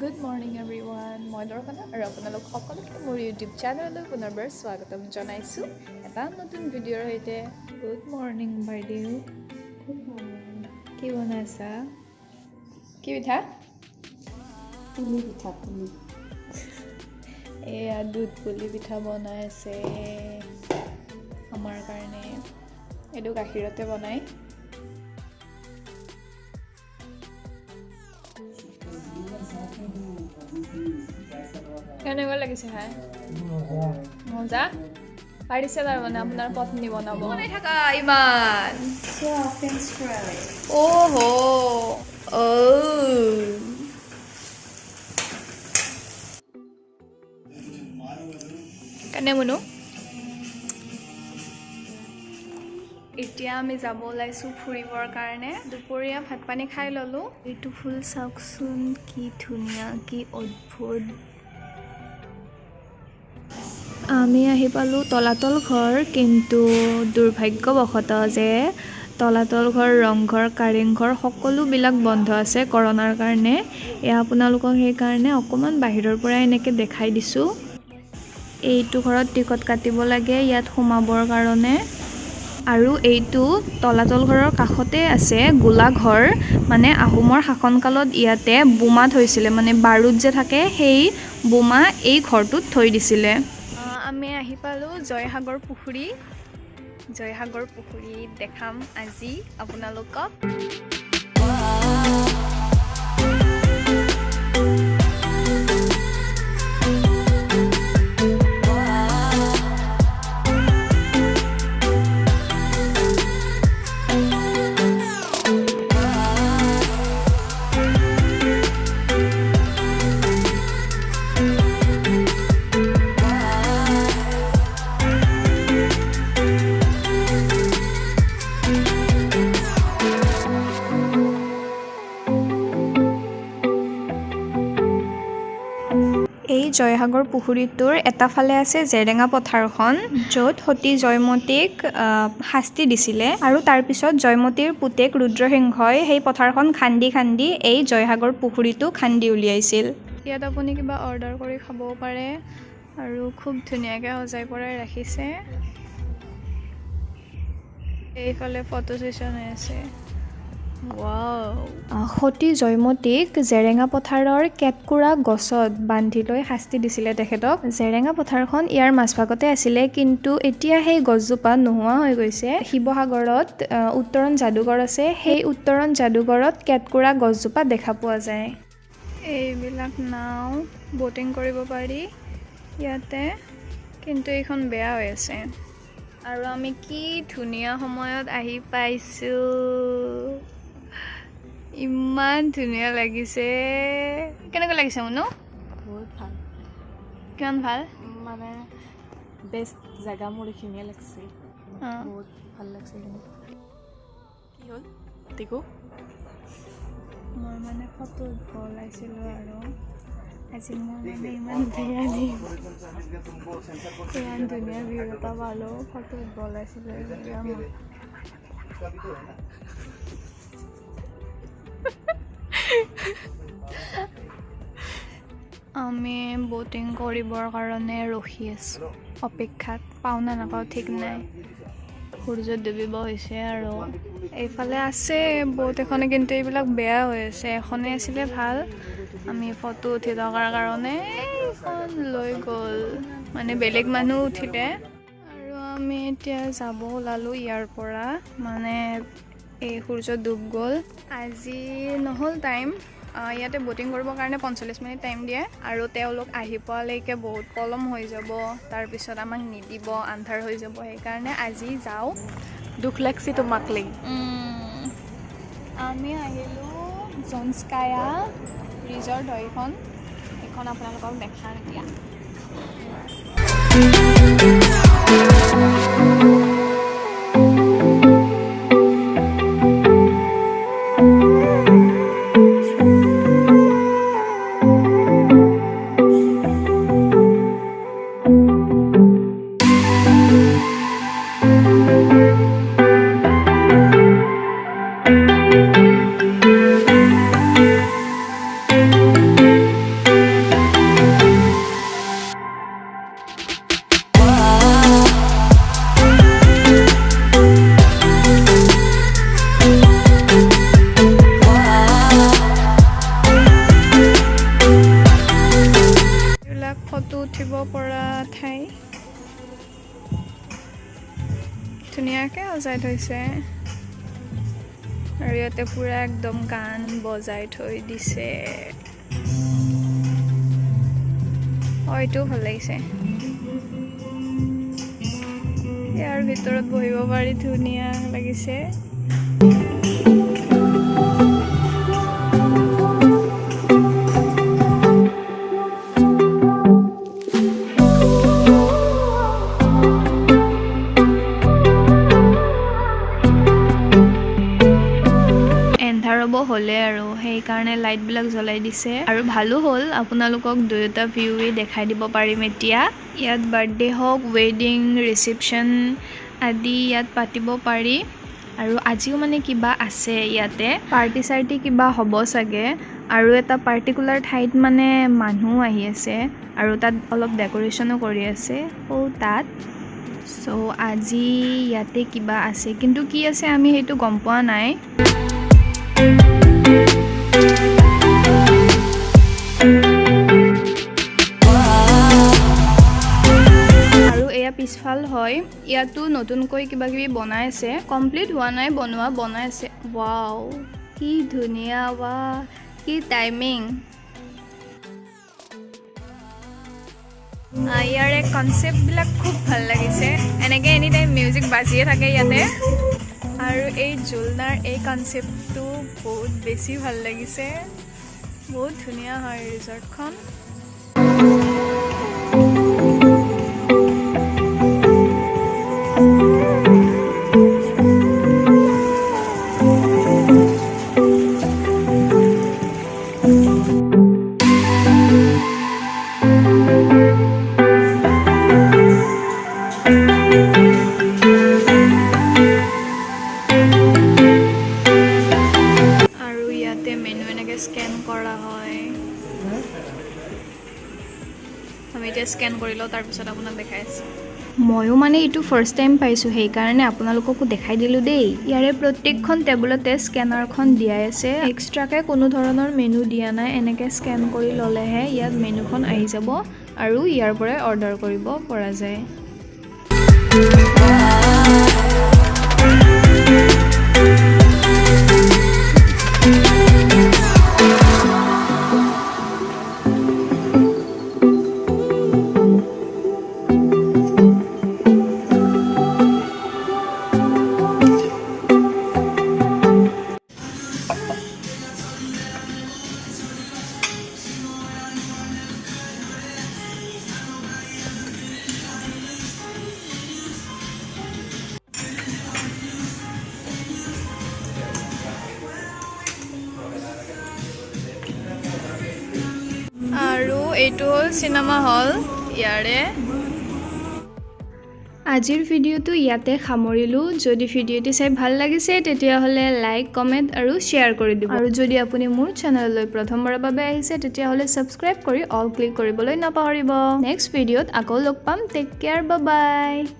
Good morning everyone. মই দৰ্শনা আৰু আপোনালোক সকলোকে মোৰ YouTube চেনেললৈ পুনৰবাৰ স্বাগতম জনাইছোঁ এটা নতুন ভিডিঅ'ৰ সৈতে। Good morning বাইদেউ। Good morning. কি বনাইছা? কি পিঠা? পুলি পিঠা পুলি। এয়া দুধ পুলি পিঠা বনাইছে আমাৰ কাৰণে। এইটো গাখীৰতে বনাই। কেনেকুৱা লাগিছে খাই? মজা পাৰিছে তাৰমানে আপোনাৰ পত্নী বনাব। বনাই থাকা ইমান French fry. কেনে মনো এতিয়া আমি যাব ওলাইছোঁ ফুৰিবৰ কাৰণে। দুপৰীয়া ভাত পানী খাই ল'লোঁ। এইটো ফুল চাওকচোন কি ধুনীয়া, কি অদ্ভুত। আমি আহি পালোঁ তলাতল ঘৰ, কিন্তু দুৰ্ভাগ্যবশতঃ যে তলাতল ঘৰ, ৰংঘৰ, কাৰেংঘৰ সকলোবিলাক বন্ধ আছে কৰোণাৰ কাৰণে। এয়া আপোনালোকক সেইকাৰণে অকণমান বাহিৰৰ পৰা এনেকৈ দেখাই দিছোঁ। এইটো ঘৰত টিকট কাটিব লাগে ইয়াত সোমাবৰ কাৰণে। আৰু এইটো তলাতল ঘৰৰ কাষতে আছে গোলাঘৰ, মানে আহোমৰ শাসনকালত ইয়াতে বোমা থৈছিলে, মানে বাৰুদ যে থাকে সেই বোমা এই ঘৰটোত থৈ দিছিলে। আমি আহি পালোঁ জয়সাগৰ পুখুৰী। জয়সাগৰ পুখুৰী দেখাম আজি আপোনালোকক। এই জয়সাগৰ পুখুৰীটোৰ এটা ফালে আছে জেৰেঙা পথাৰখন, য'ত সতী জয়মতীক শাস্তি দিছিলে, আৰু তাৰপিছত জয়মতীৰ পুতেক ৰুদ্ৰসিংহই সেই পথাৰখন খান্দি খান্দি এই জয়সাগৰ পুখুৰীটো খান্দি উলিয়াইছিল। ইয়াত আপুনি কিবা অৰ্ডাৰ কৰি খাবও পাৰে, আৰু খুব ধুনীয়াকৈ সজাই পৰাই ৰাখিছে। এইফালে ফটো ছেশ্যন হৈ আছে। সতী জয়মতীক জেৰেঙা পথাৰৰ কেটকুৰা গছত বান্ধি লৈ শাস্তি দিছিলে তেখেতক। জেৰেঙা পথাৰখন ইয়াৰ মাজভাগতে আছিলে, কিন্তু এতিয়া সেই গছজোপা নোহোৱা হৈ গৈছে। শিৱসাগৰত উত্তৰণ যাদুঘৰ আছে, সেই উত্তৰণ যাদুঘৰত কেটকুৰা গছজোপা দেখা পোৱা যায়। এইবিলাক নাও ব'টিং কৰিব পাৰি ইয়াতে, কিন্তু এইখন বেয়া হৈ আছে। আৰু আমি কি ধুনীয়া সময়ত আহি পাইছোঁ, ইমান ধুনীয়া লাগিছে। কেনেকুৱা লাগিছে মনো? বহুত ভাল। কিমান ভাল? মানে বেষ্ট জেগা মোৰ এইখিনিয়ে লাগিছে। বহুত ভাল লাগিছে। কি হ'ল টিকু? মই মানে ফটো ওলাইছিলোঁ, আৰু আজি মোৰ মানে ইমান ধুনীয়া ভিউ এটা পালোঁ। ফটো ওলাইছিলোঁ আমি ব'টিং কৰিবৰ কাৰণে ৰখি আছোঁ অপেক্ষাত। পাওঁ নে নাপাওঁ ঠিক নাই। সূৰ্য ডুবিব হৈছে আৰু এইফালে আছে ব'ট এখনে, কিন্তু এইবিলাক বেয়া হৈ আছে। এখনে আছিলে ভাল, আমি ফটো উঠি থকাৰ কাৰণে এইখন লৈ গ'ল, মানে বেলেগ মানুহ উঠিলে। আৰু আমি এতিয়া যাব ওলালোঁ ইয়াৰ পৰা, মানে এই সূৰ্য ডুব গ'ল। আজি নহ'ল টাইম। ইয়াতে ব'টিং কৰিবৰ কাৰণে 45 মিনিট টাইম দিয়ে, আৰু তেওঁলোক আহি পোৱালৈকে বহুত পলম হৈ যাব, তাৰপিছত আমাক নিদিব, আন্ধাৰ হৈ যাব। সেইকাৰণে আজি যাওঁ। দুখ লাগছি তোমাক লাগি। আমি আহিলোঁ জনস্কায়া ৰিজৰ্ট হয় এইখন আপোনালোকক দেখাম এতিয়া। উঠিব পৰা ঠাই ধুনীয়াকৈ সজাই থৈছে আৰু ইয়াতে পুৰা একদম গান বজাই থৈ দিছে হয়তো ভাল লাগিছে ইয়াৰ ভিতৰত বহিব পাৰি ধুনীয়া লাগিছে হলে আৰু সেই কাৰণে লাইট বিলাক জ্বলাই দিছে আৰু ভালো হ'ল আপোনালোকক দুয়োটা ভিউৱে দেখাই দিব পাৰিম এতিয়া ইয়াত বাৰ্থডে হওক ৱেডিং ৰিসেপশন আদি ইয়াত পাতিব পাৰি আৰু আজিও মানে কিবা আছে ইয়াতে পাৰ্টি সাৰ্টি কিবা হ'ব চাগে আৰু এটা পাৰ্টিকুলাৰ ঠাইত মানে মানুহ আহি আছে আৰু তাত অলপ ডেকোৰেশনো কৰি আছে ও তাত সো আজি ইয়াতে কিবা আছে কিন্তু কি আছে আমি হেতু গম পোৱা নাই আৰু এয়া পিছফাল হয় ইয়াতো নতুনকৈ কিবা কিবি বনাই আছে কমপ্লিট হোৱা নাই বনাই আছে ওয়াও কি ধুনীয়া ৱা কি টাইমিং ইয়াৰে কনসেপ্ট বিলাক খুব ভাল লাগিছে এনেকৈ এনি টাইম মিউজিক বাজিয়ে থাকে ইয়াতে আৰু এই জুলনাৰ এই কনসেপ্টটো বহুত বেছি ভাল লাগিছে বহুত ধুনীয়া হয় ৰিজৰ্টখন স্ক্যান কৰা হয় আমি এটা স্ক্যান কৰিলো তাৰ পিছত আপোনাক দেখাই আছো ময়ো মানে এটো ফাৰ্স্ট টাইম পাইছো সেই কাৰণে আপোনালোককো দেখাই দিলো দেই ইয়াৰে প্ৰত্যেকখন টেবুলতে স্ক্যানাৰখন দিয়াই আছে এক্সট্ৰাকে কোনো ধৰণৰ মেনু দিয়া নাই এনেকৈ স্ক্যান কৰি ললেহে ইয়াত মেনুখন আহি যাব আৰু ইয়াৰ পৰা অৰ্ডাৰ কৰিব পৰা যায় আৰু এইটো হ'ল সিনেমা হল ইয়াৰে আজিৰ ভিডিওটো ইয়াতে সামৰিলো যদি ভিডিওটি চাই ভাল লাগিছে তেতিয়া হলে লাইক কমেন্ট আৰু শেয়াৰ কৰি দিব আৰু যদি আপুনি মোৰ চেনেললৈ প্ৰথমবাৰৰ বাবে আহিছে তেতিয়া হলে সাবস্ক্ৰাইব কৰি অল ক্লিক কৰিবলৈ নাপাহৰিব নেক্সট ভিডিওত আকৌ লগ পাম টেক কেয়াৰ বাই বাই